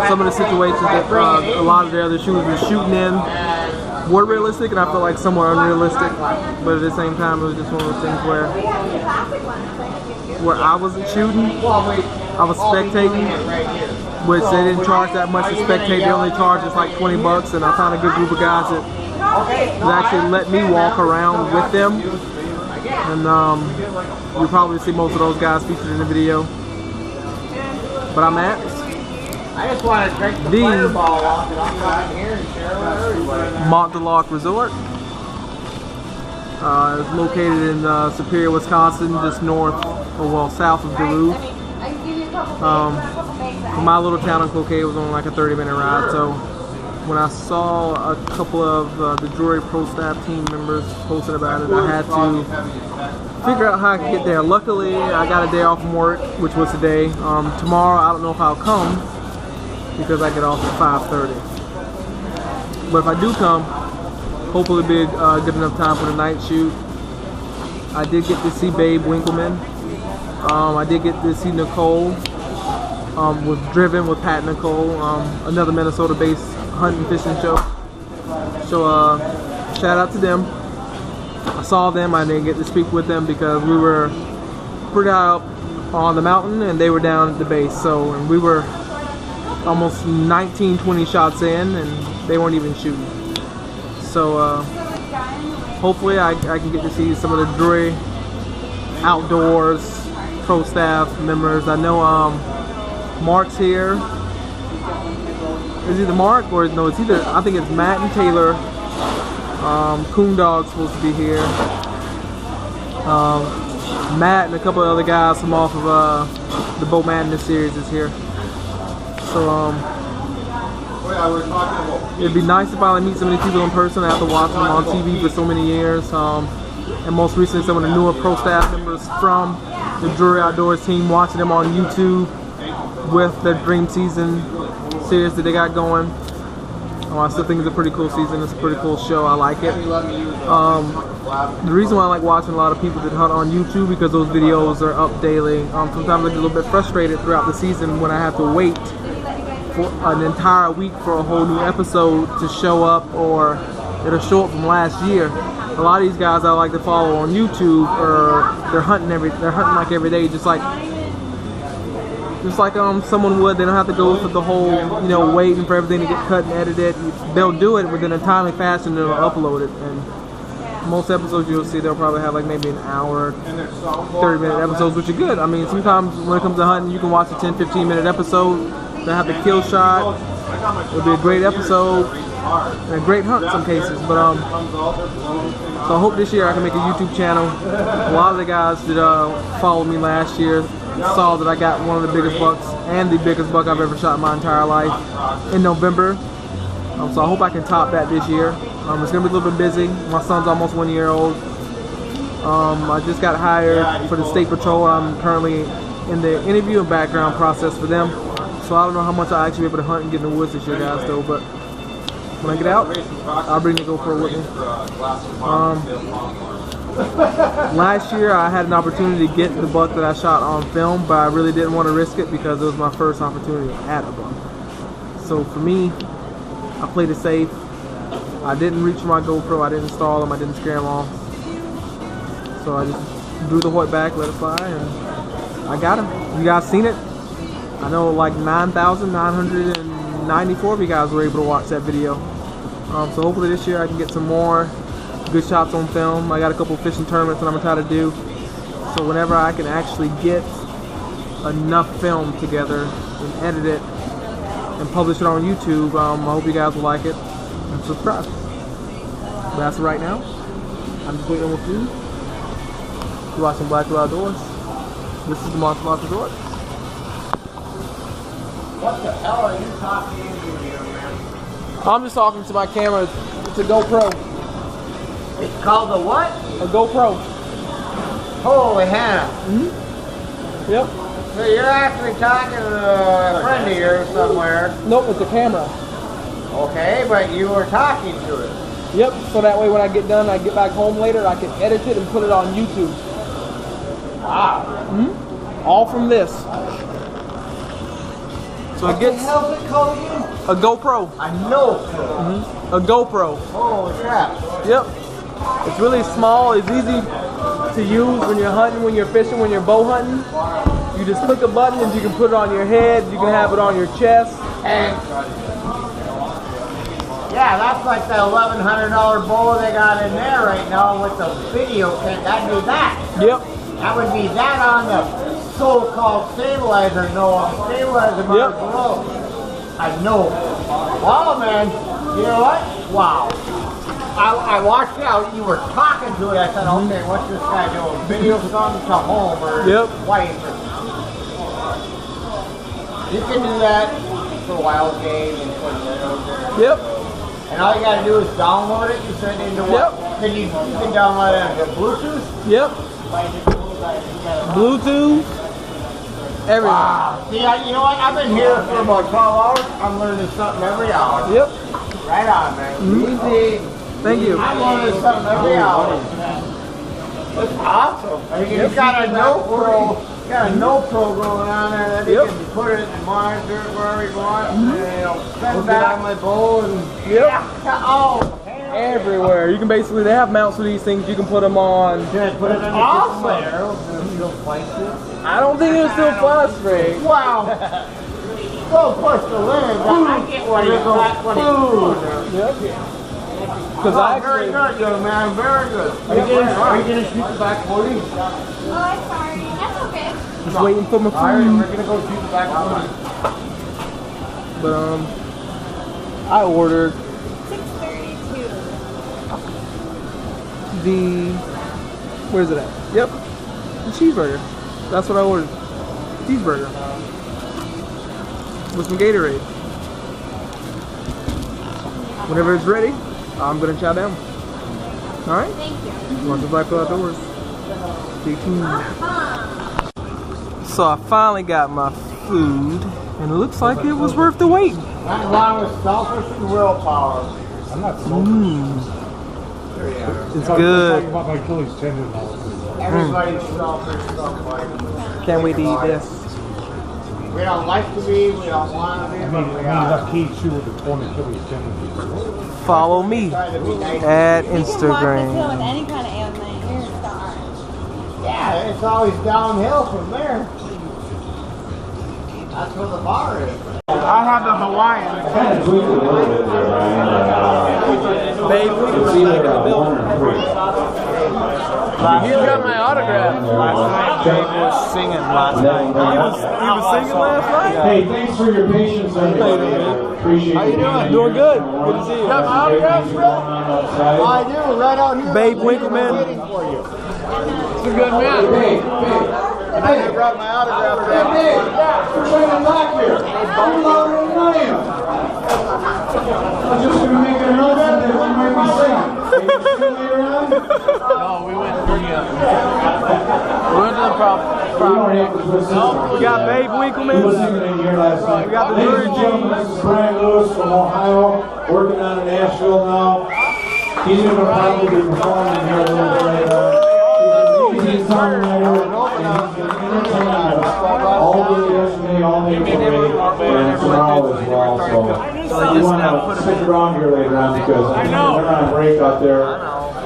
Some of the situations that a lot of the other shooters were shooting in were realistic, and I felt like some were unrealistic. But at the same time, it was just one of those things where I wasn't shooting, I was spectating, which they didn't charge that much to spectate. They only charged us like 20 bucks, and I found a good group of guys that actually let me walk around with them. And you'll probably see most of those guys featured in the video. But I'm at the Mont Resort. It's located in Superior, Wisconsin, just north, or well, south of Drury. From my little town in Cloquet, it was only like a 30-minute ride. So when I saw a couple of the Drury Pro Staff team members posting about it, I had to figure out how I could get there. Luckily, I got a day off from work, which was today. Tomorrow, I don't know if I'll come because I get off at 5:30. But if I do come, hopefully it'll be a good enough time for the night shoot. I did get to see Babe Winkleman. I did get to see Nicole. Was driven with Pat Nicole, another Minnesota-based hunting fishing show. So shout out to them. I saw them. I didn't get to speak with them because we were pretty high up on the mountain and they were down at the base. So and we were almost 19, 20 shots in and they weren't even shooting. So hopefully I can get to see some of the Drury Outdoors Pro Staff members. I know Mark's here. Is either Mark or no? It's either, I think it's Matt and Taylor. Coon Dog's supposed to be here. Matt and a couple of other guys from off of the Boat Madness series is here. So it'd be nice to finally meet some of these people in person after watching them on TV for so many years. And most recently, some of the newer pro staff members from the Drury Outdoors team, watching them on YouTube with the Dream Season series that they got going. I still think it's a pretty cool season. It's a pretty cool show. I like it. The reason why I like watching a lot of people that hunt on YouTube because those videos are up daily. Sometimes I get a little bit frustrated throughout the season when I have to wait for an entire week for a whole new episode to show up, or it'll show up from last year. A lot of these guys I like to follow on YouTube, or they're hunting like every day, just like someone would. They don't have to go through the whole, waiting for everything to get cut and edited. They'll do it within a timely fashion and they'll upload it. And most episodes you'll see they'll probably have like maybe an hour, 30-minute episodes, which are good. I mean, sometimes when it comes to hunting, you can watch a 10-15-minute episode. They'll have the kill shot. It'll be a great episode and a great hunt in some cases. But so I hope this year I can make a YouTube channel. A lot of the guys that followed me last year saw that I got one of the biggest bucks and the biggest buck I've ever shot in my entire life in November. So I hope I can top that this year. It's going to be a little bit busy. My son's almost 1 year old. I just got hired for the State Patrol. I'm currently in the interview and background process for them. So I don't know how much I'll actually be able to hunt and get in the woods this year, guys, though. But when I get out, I'll bring the GoPro with me. Last year I had an opportunity to get the buck that I shot on film, but I really didn't want to risk it because it was my first opportunity at a buck. So for me, I played it safe. I didn't reach for my GoPro, I didn't stall him, I didn't scare him off. So I just drew the Hoyt back, let it fly, and I got him. You guys seen it? I know like 9,994 of you guys were able to watch that video. So hopefully this year I can get some more good shots on film. I got a couple fishing tournaments that I'm gonna try to do. So whenever I can actually get enough film together and edit it and publish it on YouTube. I hope you guys will like it and subscribe. But that's it right now. I'm just waiting on my food. You're watching Blackbill Outdoors. This is the Mont Resort.
What the hell are you talking into here, man?
I'm just talking to my camera. It's a GoPro.
It's called a what?
A GoPro.
Holy hell.
Yep.
So you're actually talking to a friend of yours somewhere.
Nope, it's a camera.
Okay, but you were talking to it.
Yep, so that way when I get done, I get back home later, I can edit it and put it on YouTube.
Wow.
All from this. So it gets
What the hell is it called again?
a GoPro.
I know.
A GoPro.
Holy crap.
Yep. It's really small. It's easy to use when you're hunting, when you're fishing, when you're bow hunting. You just click a button and you can put it on your head. You can have it on your chest.
And yeah, that's like the $1,100 bow they got in there right now with the video kit. That'd be that.
Yep.
That would be that on the so-called stabilizer. No, stabilizer bar below. I know. Wow, man. You know what? Wow. I watched out. You were talking to it. I said, okay, what's this guy doing? Video something to home or wife. You can do that for wild game and put it out there.
Yep.
And all you gotta do is download it. You send it into what? Then you can download it on Bluetooth.
Yep. Bluetooth. Everything.
Wow. See, you know what? I've been here for about 12 hours. I'm learning something every hour.
Yep.
Right on, man. Easy.
Thank you.
I'm learning something every hour. That's awesome. I mean, you got a no-pro. Got a no-pro going on there that you can put it and monitor it wherever you want. And it'll send back my bow and oh.
Everywhere. You can basically, they have mounts for these things. You can put them on.
Good. Put it on awesome.
I don't think it'll still fly straight.
Wow. Well, of course the lens. I get what he's doing.
Yep. Because
very good, young man. Very good. Are you gonna shoot the back 40?
Oh, I'm sorry. That's okay.
Just waiting for my food.
We're gonna go shoot the back 40.
But I ordered
632.
where's it at? Yep, the cheeseburger. That's what I ordered. Cheeseburger with some Gatorade. Whenever it's ready, I'm gonna chow down. All right.
Thank you.
Welcome to Blackbill Outdoors. Stay tuned. So I finally got my food, and it looks like it was worth the wait.
Not wrong with selfish and willpower.
I'm not selfish.
It's good.
About my Achilles tendon.
Everybody's selfish somewhere.
Can't wait to eat this.
We don't like to be, we don't want to be, but we are.
that key too with the torn Achilles tendon.
Follow me
Try to be nice.
at
You can walk this hill
Instagram.
with any kind of ailment. You're a star.
Yeah, it's always downhill from there. That's where the bar is.
I have the Hawaiian. Babe, we can see like in the building. He got my autograph last night. Babe was singing last night. He was singing last night?
Hey, thanks for your patience. Appreciate it.
How you doing? Doing good. Good to see you. Got my autograph, bro?
I do, right out here.
Babe Winkleman.
Waiting for you.
It's a good man.
I brought my autograph.
Hey, we're running back here. I'm louder than I am. I'm just going to make an announcement that we might be singing. Hey, you still later on?
No, we went to the property. We got Babe Winkleman.
He was singing in here last night.
We got the
Ladies
Drury
and gentlemen, this is Brian Lewis from Ohio, working on in Nashville now. He's going to probably be performing here a little bit later. He's a songwriter, and he's been entertaining us all day yesterday, all day today, and tomorrow as well. So you want to stick around here later on because they're on a break out there.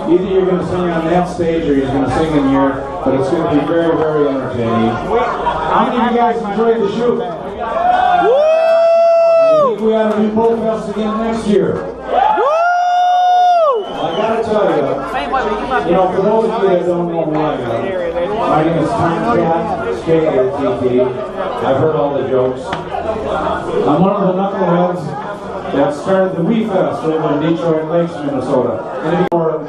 Either you're going to sing on that stage or you're going to sing in here, but it's going to be very, very entertaining. How many of you guys enjoyed the shoot? I think we ought to do Bowfest again next year. I gotta tell you, for those of you that don't know me, My name is Tom Cat, K-A-T-T. I've heard all the jokes. I'm one of the knuckleheads that started the Wee Fest over in Detroit Lakes, Minnesota. And for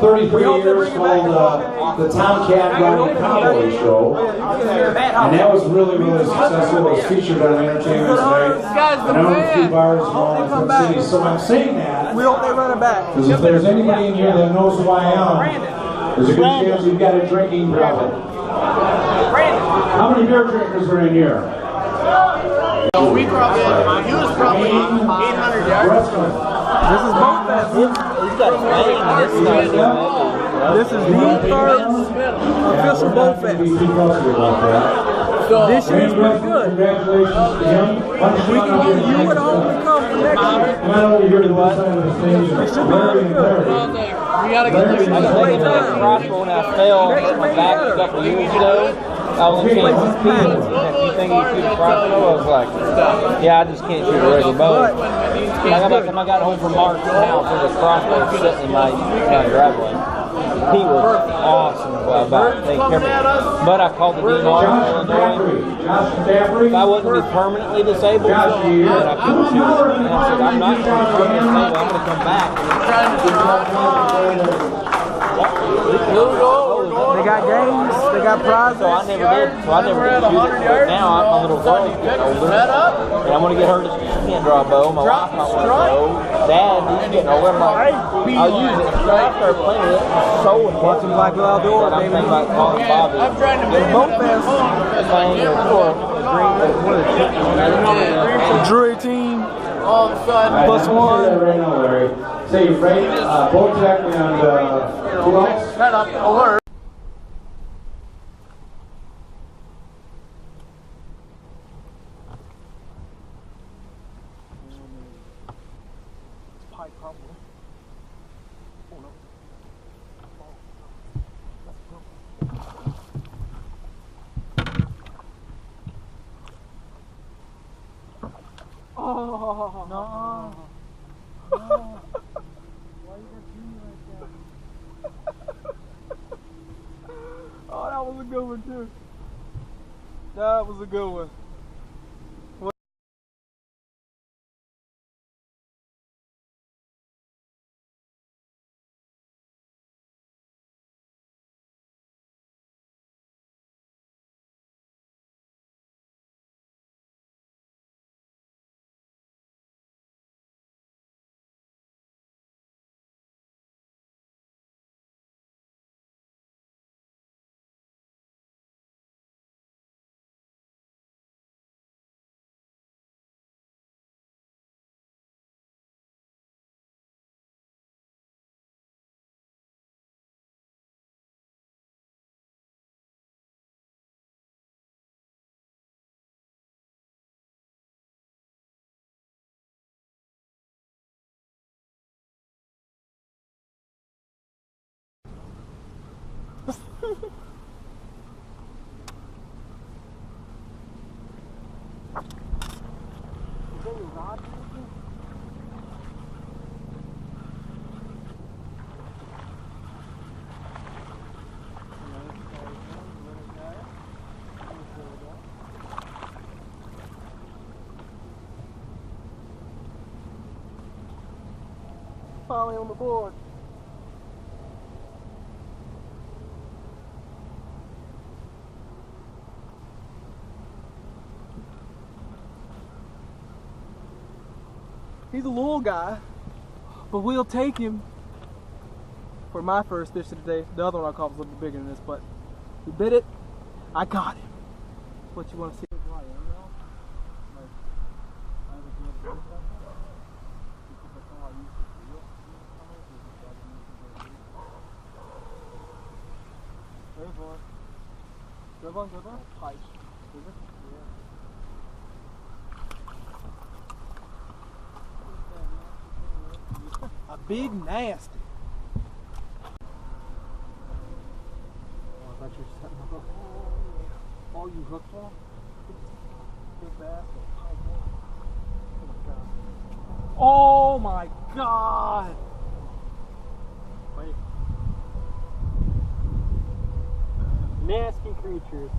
33 years called the Tomcat Riding Cowboy Show. And that was really, really successful. It was featured on Entertainment Tonight. And I own a few bars in all the Twin Cities. So I'm saying that
We hope they run it back.
because if there's anybody in here that knows who I am, there's a good chance you've got a drinking problem. How many beer drinkers are in here?
We probably, he was probably 800 yards.
This is Bowfest.
He's got a plane.
This is the third official Bowfest. This year's pretty good.
Congratulations to him.
We can get you at home to come for next year.
Come on over here to this side of the stage.
It should be really good.
We gotta get this.
I got a crossbow when I fell and hit my back a couple years ago. I was in Kansas City. You think you shoot a crossbow? I was like, yeah, I just can't shoot a regular bow. Like by the time I got home from Mark's house, there was a crossbow sitting in my driveway. He was awesome about taking care of me. But I called the DNR in Illinois. If I wasn't be permanently disabled, then I couldn't shoot. And I said, I'm not going to be permanently disabled. I'm going to come back.
They got games, they got prizes.
So I never did shoot it. But now my little girl's getting older, and I'm going to get her to, she can't draw a bow. My wife might want a bow. Dad, he's getting older. I'm like, I'll use it. So I started playing with it. It's so
Watching Blackbill Outdoors,
I'm
baby.
thinking about calling Bobby.
I'm trying to make
Bowfest. Drury team.
all of a sudden.
Plus one.
Right now, Larry. Say Ray, Bojack, and who else?
Set up alert.
Oh, no. No. Why you got Junior like that? Oh, that was a good one, too. That was a good one. Finally on the board. He's a little guy, but we'll take him for my first fish of the day. The other one I caught was a little bit bigger than this, but we bit it. I got him. What you want to see? There's one. Good one, good one. Pike. Is it? Yeah. A big nasty. Oh, I thought you were setting up. Oh, you hooked one? Big bass. Oh my god! Wait.
Nasty creatures.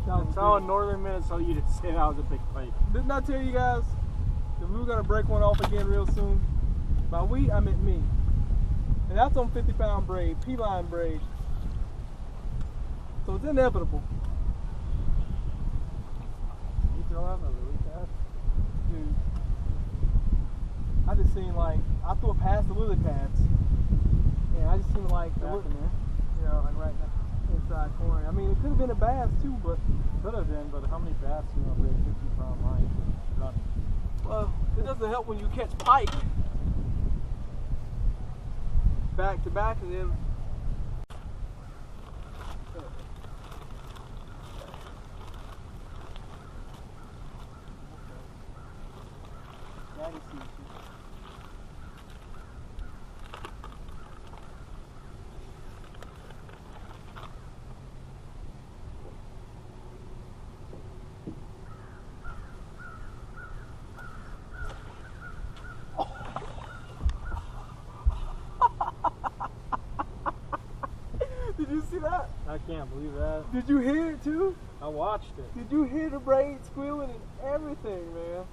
That was
That's how
big.
in northern Minnesota you'd say that was a big pike.
Didn't I tell you guys that we were gonna break one off again real soon? By we, I meant me. And that's on 50-pound braid, P-line braid. So it's inevitable.
You throw out the lily pad?
Dude. I just seen like, I threw it past the lily pads. And I just seen like,
Back in there?
yeah, like right now, inside corner. I mean, it could have been a bass too, but
Could have been, but how many bass you know break 50-pound line running?
well, it doesn't help when you catch pike back to back and then that is easy. Did you see that?
I can't believe that.
Did you hear it too?
I watched it.
Did you hear the braid squealing and everything, man?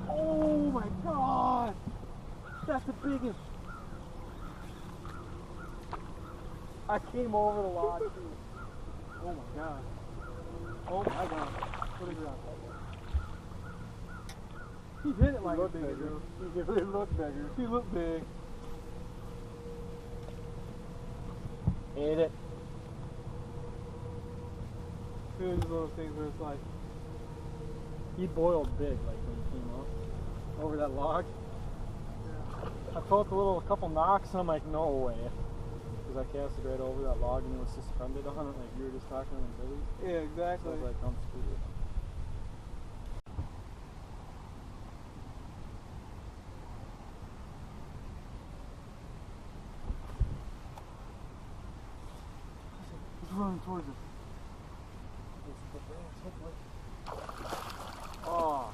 Oh my god! That's the biggest. I came over the log too. Oh my god. Oh my god. Put it down. He hit it like a big
bigger.
dude.
He really looked bigger.
He looked big.
Ate it.
It was one of those things where it's like,
He boiled big, like when he came up over that log. I felt a couple knocks, and I'm like, no way. Because I cast it right over that log and it was suspended on it, like you were just talking on Billy's.
yeah,
So
exactly.
I was like, I'm screwed.
He's running towards us. Oh.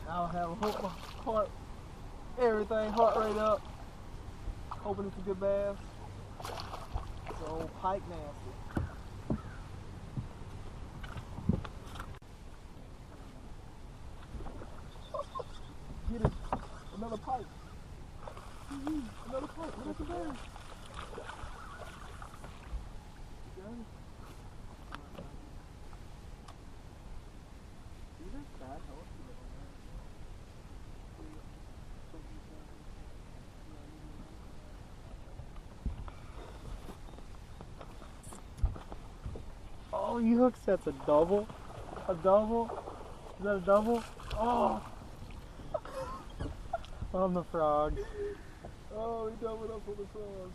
I'll have my heart, everything, heart rate up. Hoping it's a good bass. It's an old pike nasty. Get it. Another pike. Another pike. Look at the bass.
Oh, you hook set's a double? A double? Is that a double? Oh! On the frogs.
Oh, he doubled up with the frogs.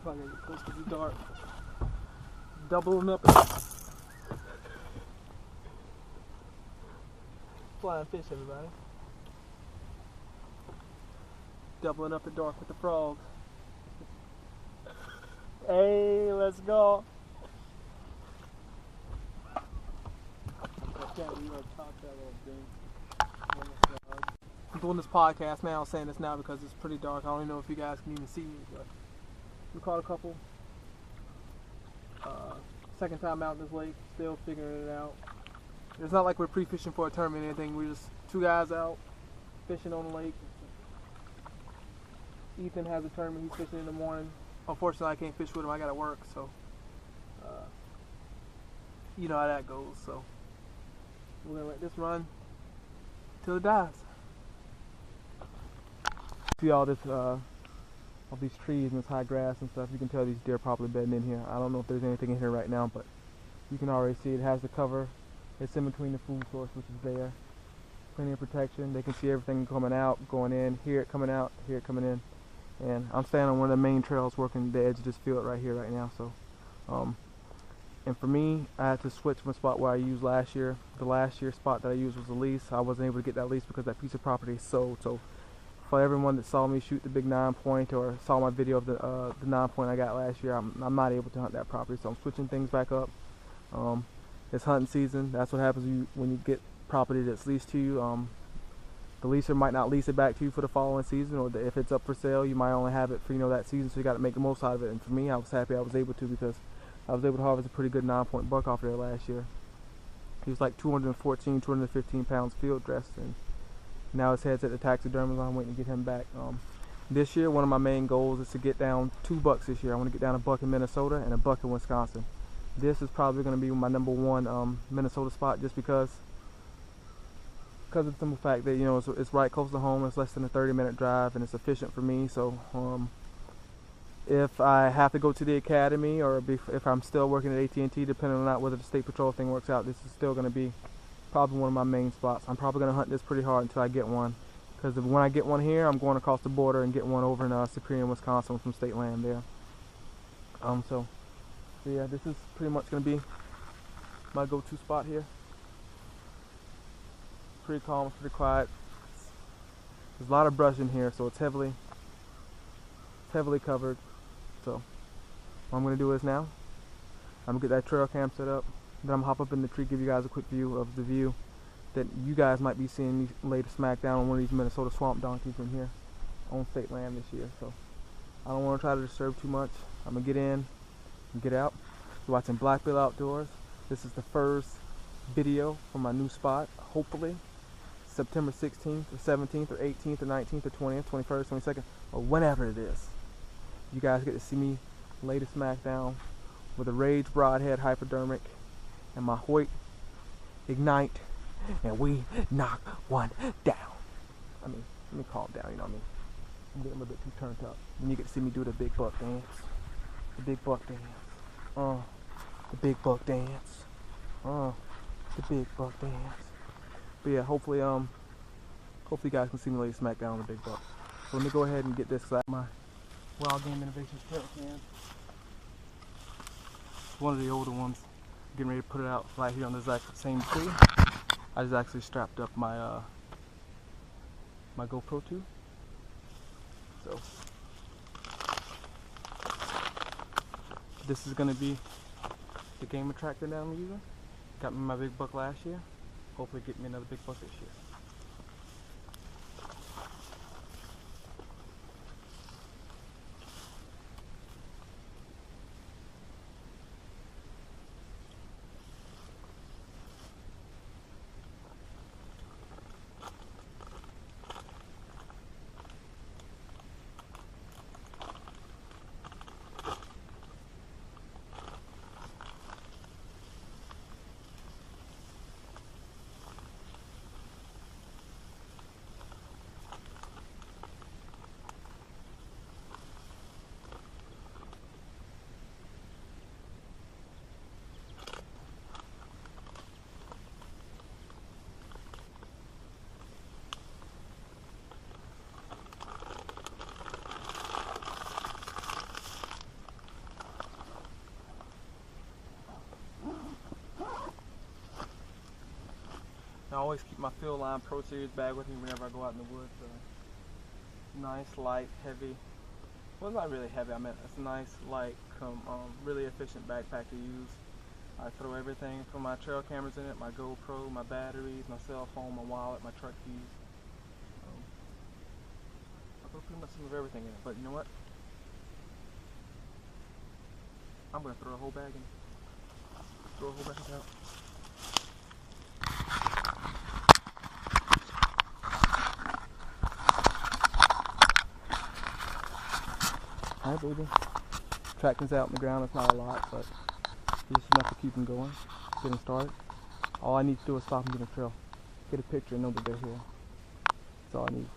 I gotta get close to the dark. Doubling up. Flying fish, everybody. Doubling up the dark with the frogs.
Hey, let's go.
I can't believe I caught that little thing. I'm doing this podcast now, saying this now because it's pretty dark. I don't even know if you guys can even see me, but we caught a couple. Second time out in this lake, still figuring it out. It's not like we're pre-fishing for a tournament or anything. We're just two guys out fishing on the lake. Ethan has a tournament. He's fishing in the morning. Unfortunately, I can't fish with him. I gotta work, so you know how that goes. So we're gonna let this run till it dies. See all this, all these trees and this high grass and stuff. You can tell these deer are probably bedding in here. I don't know if there's anything in here right now, but you can already see it has the cover. It's in between the food source, which is there. Plenty of protection. They can see everything coming out, going in, hear it coming out, hear it coming in. And I'm standing on one of the main trails working the edge of this field right here, right now. So And for me, I had to switch from a spot where I used last year. The last year spot that I used was a lease. I wasn't able to get that lease because that piece of property is sold. So for everyone that saw me shoot the big 9-point or saw my video of the 9-point I got last year, I'm not able to hunt that property. So I'm switching things back up. It's hunting season. That's what happens when you get property that's leased to you. The leaser might not lease it back to you for the following season, or if it's up for sale, you might only have it for that season. So you got to make the most out of it. And for me, I was happy I was able to, because I was able to harvest a pretty good 9-point buck off there last year. He was like 214, 215 pounds field dressed, and now his head's at the taxidermy. I'm waiting to get him back. This year, one of my main goals is to get down 2 bucks this year. I want to get down a buck in Minnesota and a buck in Wisconsin. This is probably going to be my #1 Minnesota spot, just because of the simple fact that it's right close to home. It's less than a 30-minute drive, and it's efficient for me. So if I have to go to the academy, or if I'm still working at AT&T, depending on whether the state patrol thing works out, this is still going to be probably one of my main spots. I'm probably going to hunt this pretty hard until I get one, because when I get one here, I'm going across the border and get one over in Superior, Wisconsin, from state land there. So yeah, this is pretty much going to be my go-to spot here. Pretty calm, it's pretty quiet. There's a lot of brush in here, so it's heavily covered. So what I'm going to do is now, I'm going to get that trail cam set up, then I'm going to hop up in the tree, give you guys a quick view of the view that you guys might be seeing me lay the smack down on one of these Minnesota swamp donkeys in here on state land this year. So I don't want to try to disturb too much. I'm going to get in and get out. You're watching Blackbill Outdoors. This is the first video from my new spot, hopefully September 16th or 17th or 18th or 19th or 20th, 21st, 22nd, or whenever it is. You guys get to see me lay the smack down with a Rage Broadhead hypodermic and my Hoyt Ignite, and we knock one down. Let me calm down, you know what I mean? I'm getting a little bit too turned up. And you get to see me do the big buck dance. The big buck dance. The big buck dance. The big buck dance. But yeah, hopefully you guys can see me lay smack down on the big buck. So let me go ahead and get this my Wild Game Innovations trail cam. One of the older ones. Getting ready to put it out right here on the exact same tree. I just actually strapped up my my GoPro 2. So this is gonna be the game attractor that I'm using. Got me my big buck last year. Hopefully get me another big buck this year. I always keep my Field Line Pro Series bag with me whenever I go out in the woods. Nice, light, heavy. Well, it's not really heavy. I mean, it's a nice, light, really efficient backpack to use. I throw everything from my trail cameras in it, my GoPro, my batteries, my cell phone, my wallet, my truck keys. I throw pretty much some of everything in it. But you know what? I'm gonna throw a whole bag in. Throw a whole bag out. Alright, baby. Traction's out in the ground. It's not a lot, but just enough to keep them going, getting started. All I need to do is stop and get a trail, get a picture, and know that they're here. That's all I need.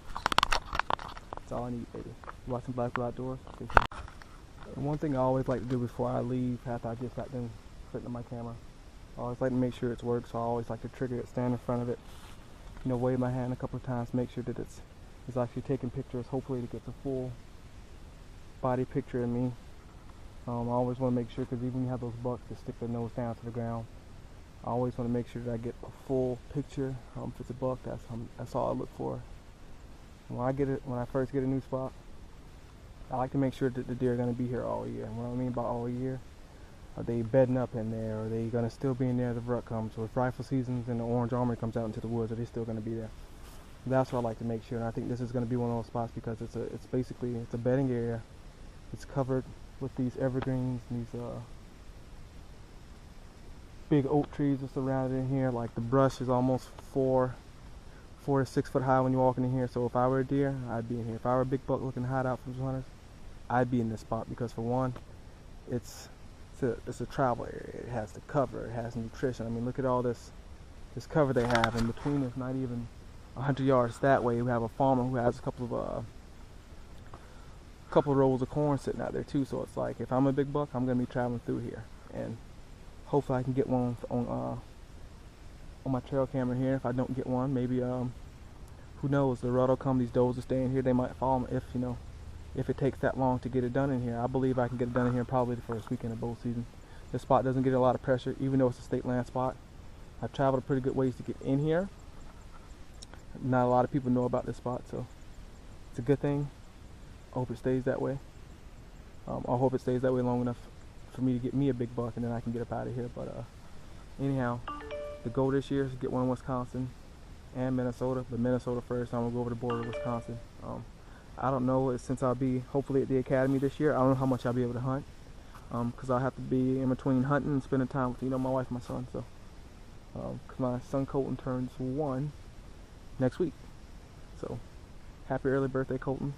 That's all I need, baby. You're watching Blackbill Outdoors. And one thing I always like to do before I leave, after I just got done setting my camera, I always like to make sure it's worked. So I always like to trigger it, stand in front of it, wave my hand a couple of times, make sure that it's actually taking pictures. Hopefully, to get the full body picture of me. I always want to make sure, because even when you have those bucks that stick their nose down to the ground, I always want to make sure that I get a full picture. If it's a buck, that's all I look for. When I first get a new spot, I like to make sure that the deer are going to be here all year. And what I mean by all year, are they bedding up in there? Are they going to still be in there as the rut comes? So if rifle seasons and the orange armory comes out into the woods, are they still going to be there? That's what I like to make sure. And I think this is going to be one of those spots because it's basically a bedding area. It's covered with these evergreens and these big oak trees that's surrounded in here. Like the brush is almost 4 to 6 foot high when you're walking in here. So if I were a deer, I'd be in here. If I were a big buck looking to hide out from hunters, I'd be in this spot because for one, it's a travel area. It has the cover. It has nutrition. I mean, look at all this cover they have. In between us, not even 100 yards that way, we have a farmer who has a couple of rows of corn sitting out there too. So it's like if I'm a big buck, I'm gonna be traveling through here, and hopefully I can get one on my trail camera here. If I don't get one, maybe who knows? The rut will come. These does will stay in here. They might follow them if it takes that long to get it done in here. I believe I can get it done in here probably the first weekend of bow season. This spot doesn't get a lot of pressure, even though it's a state land spot. I've traveled a pretty good ways to get in here. Not a lot of people know about this spot, so it's a good thing. I hope it stays that way. I hope it stays that way long enough for me to get me a big buck, and then I can get up out of here. But anyhow, the goal this year is to get one in Wisconsin and Minnesota, but Minnesota first. I'm gonna go over the border to Wisconsin. I don't know, since I'll be hopefully at the academy this year, I don't know how much I'll be able to hunt, because I'll have to be in between hunting and spending time with my wife and my son. So because my son Colton turns 1 next week. So happy early birthday, Colton.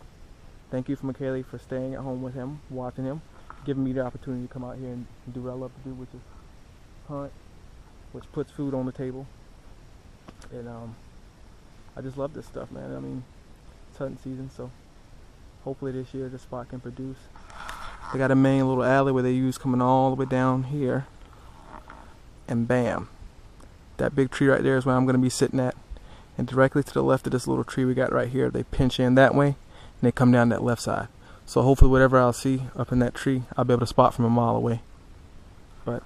Thank you for McKaylee for staying at home with him, watching him, giving me the opportunity to come out here and do what I love to do, which is hunt, which puts food on the table. And I just love this stuff, man. I mean, it's hunting season, so hopefully this year this spot can produce. They got a main little alley where they use coming all the way down here, and bam, that big tree right there is where I'm going to be sitting at. And directly to the left of this little tree we got right here, they pinch in that way and they come down that left side. So hopefully whatever I'll see up in that tree, I'll be able to spot from a mile away. But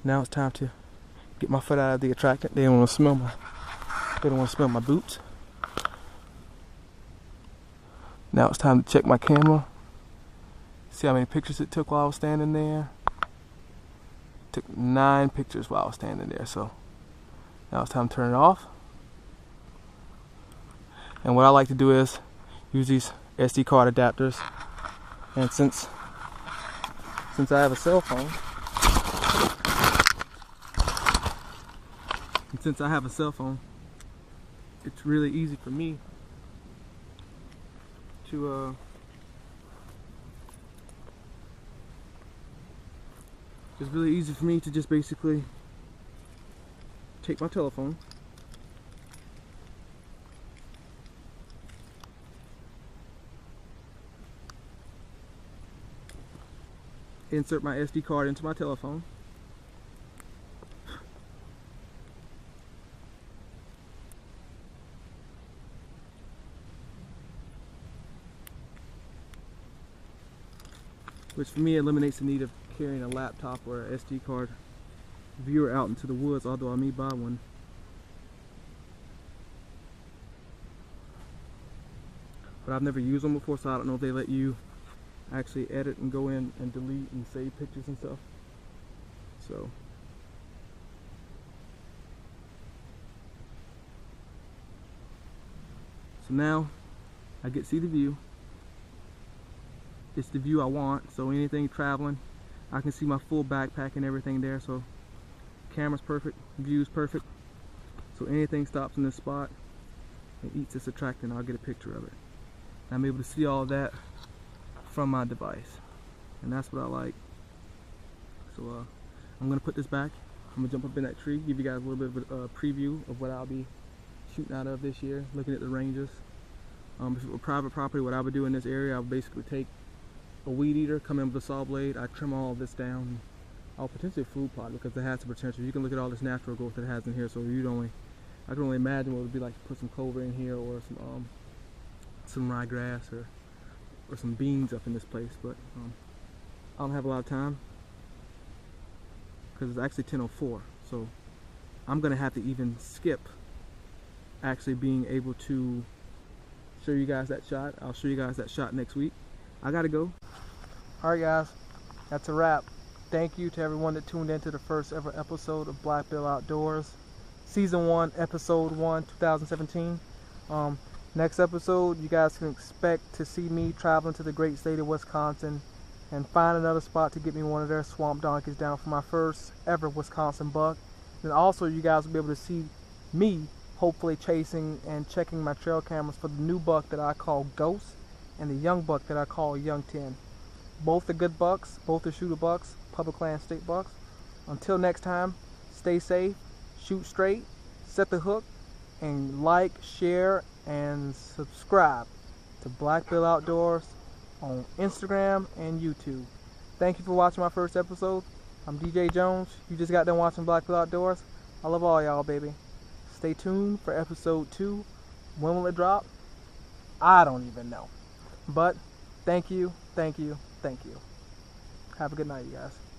now it's time to get my foot out of the attractant. They don't want to smell my boots. Now it's time to check my camera. See how many pictures it took while I was standing there. Took 9 pictures while I was standing there. So now it's time to turn it off. And what I like to do is use these SD card adapters. And since I have a cell phone, it's really easy for me to just basically take my telephone, insert my SD card into my telephone, which for me eliminates the need of carrying a laptop or an SD card viewer out into the woods, although I may buy one. But I've never used them before, so I don't know if they let you actually edit and go in and delete and save pictures and stuff. So now I get to see the view. It's the view I want, so anything traveling, I can see my full backpack and everything there. So camera's perfect, view's perfect. So anything stops in this spot and eats this attractant, I'll get a picture of it. And I'm able to see all that from my device, and that's what I like. So I'm gonna put this back. I'm gonna jump up in that tree, give you guys a little bit of a preview of what I'll be shooting out of this year, looking at the ranges. If it were private property, what I would do in this area, I would basically take a weed eater, come in with a saw blade, I trim all of this down, and I'll potentially food plot because it has the potential. You can look at all this natural growth it has in here, so I can only imagine what it would be like to put some clover in here, or some ryegrass, or some beans up in this place. But don't have a lot of time because it's actually 10:04. So I'm gonna have to even skip actually being able to show you guys that shot. I'll show you guys that shot next week. I gotta go. Alright guys, that's a wrap. Thank you to everyone that tuned in to the first ever episode of Blackbill Outdoors. Season 1, Episode 1, 2017. Next episode, you guys can expect to see me traveling to the great state of Wisconsin and find another spot to get me one of their swamp donkeys down for my first ever Wisconsin buck. And also, you guys will be able to see me hopefully chasing and checking my trail cameras for the new buck that I call Ghost and the young buck that I call Young 10. Both are good bucks, both are shooter bucks, public land state bucks. Until next time, stay safe, shoot straight, set the hook, and like, share, and subscribe to Blackbill Outdoors on Instagram and YouTube. Thank you for watching my first episode. I'm DJ Jones. You just got done watching Blackbill Outdoors. I love all y'all, baby. Stay tuned for episode 2. When will it drop? I don't even know. But thank you, thank you, thank you. Have a good night, you guys.